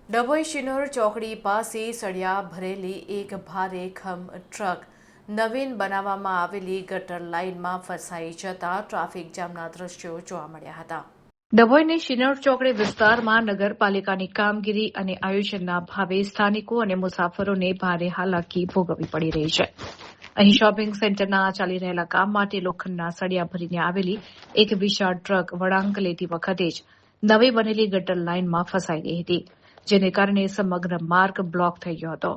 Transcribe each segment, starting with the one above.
ડભોઈ શિનોર ચોકડી પાસે સળિયા ભરેલી એક ભારે ખમ ટ્રક નવીન બનાવવામાં આવેલી ગટર લાઇનમાં ફસાઈ જતા ટ્રાફિક જામના દ્રશ્યો જોવા મળ્યા હતા. ડભોઈની શિનોર ચોકડી વિસ્તારમાં નગરપાલિકાની કામગીરી અને આયોજનના ભાવે સ્થાનિકો અને મુસાફરોને ભારે હાલાકી ભોગવવી પડી રહી છે. અહીં શોપિંગ સેન્ટરના ચાલી રહેલા કામ માટે લોખંડના સળિયા ભરીને આવેલી એક વિશાળ ટ્રક વળાંક લેતી વખતે જ નવી બનેલી ગટર લાઇનમાં ફસાઈ ગઈ હતી, જેને કારણે સમગ્ર માર્ગ બ્લોક થઈ ગયો હતો.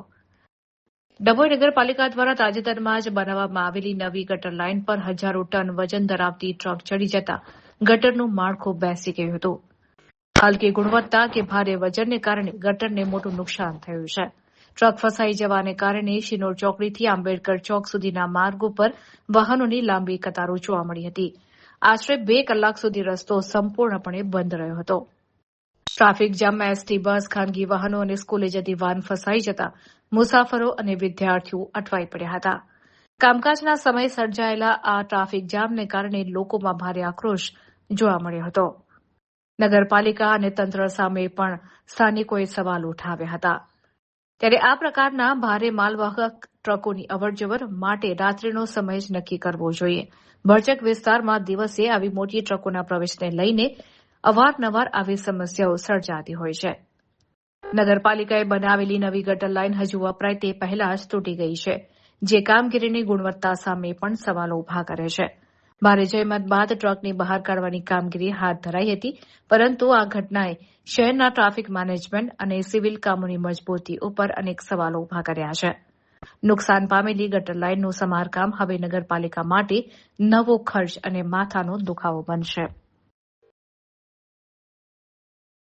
ડભોઈ નગરપાલિકા દ્વારા તાજેતરમાં જ બનાવવામાં આવેલી નવી ગટર લાઇન પર હજારો ટન વજન ધરાવતી ટ્રક ચડી જતા ગટરનું માળખું બેસી ગયું હતું. હલકી ગુણવત્તા કે ભારે વજનને કારણે ગટરને મોટું નુકસાન થયું છે. ટ્રક ફસાઈ જવાને કારણે શિનોર ચોકડીથી આંબેડકર ચોક સુધીના માર્ગ ઉપર વાહનોની લાંબી કતારો જોવા મળી હતી. આશરે 2 કલાક સુધી રસ્તો સંપૂર્ણપણે બંધ રહ્યો હતો. ટ્રાફિક જામમાં એસટી બસ, ખાનગી વાહનો અને સ્કૂલે જતી વાન ફસાઈ જતા મુસાફરો અને વિદ્યાર્થીઓ અટવાઈ પડ્યા હતા. કામકાજના સમયે સર્જાયેલા આ ટ્રાફિક જામને કારણે લોકોમાં ભારે આક્રોશ જોવા મળ્યો હતો. નગરપાલિકા અને તંત્ર સામે પણ સ્થાનિકોએ સવાલ ઉઠાવ્યા હતા. ત્યારે આ પ્રકારના ભારે માલવાહક ટ્રકોની અવરજવર માટે રાત્રિનો સમય જ નક્કી કરવો જોઈએ. ભરચક વિસ્તારમાં દિવસે આવી મોટી ટ્રકોના પ્રવેશને લઈને અવારનવાર આવી સમસ્યાઓ સર્જાતી હોય છે. નગરપાલિકાએ બનાવેલી નવી ગટર લાઇન હજુ વપરાય તે પહેલા જ તૂટી ગઈ છે, જે કામગીરીની ગુણવત્તા સામે પણ સવાલો ઉભા કરે છે. ભારે જહેમત બાદ ટ્રકની બહાર કાઢવાની કામગીરી હાથ ધરાઈ હતી, પરંતુ આ ઘટનાએ શહેરના ટ્રાફિક મેનેજમેન્ટ અને સિવિલ કામોની મજબૂતી ઉપર અનેક સવાલો ઉભા કર્યા છે. નુકસાન પામેલી ગટર લાઇનનું સમારકામ હવે નગરપાલિકા માટે નવો ખર્ચ અને માથાનો દુખાવો બનશે.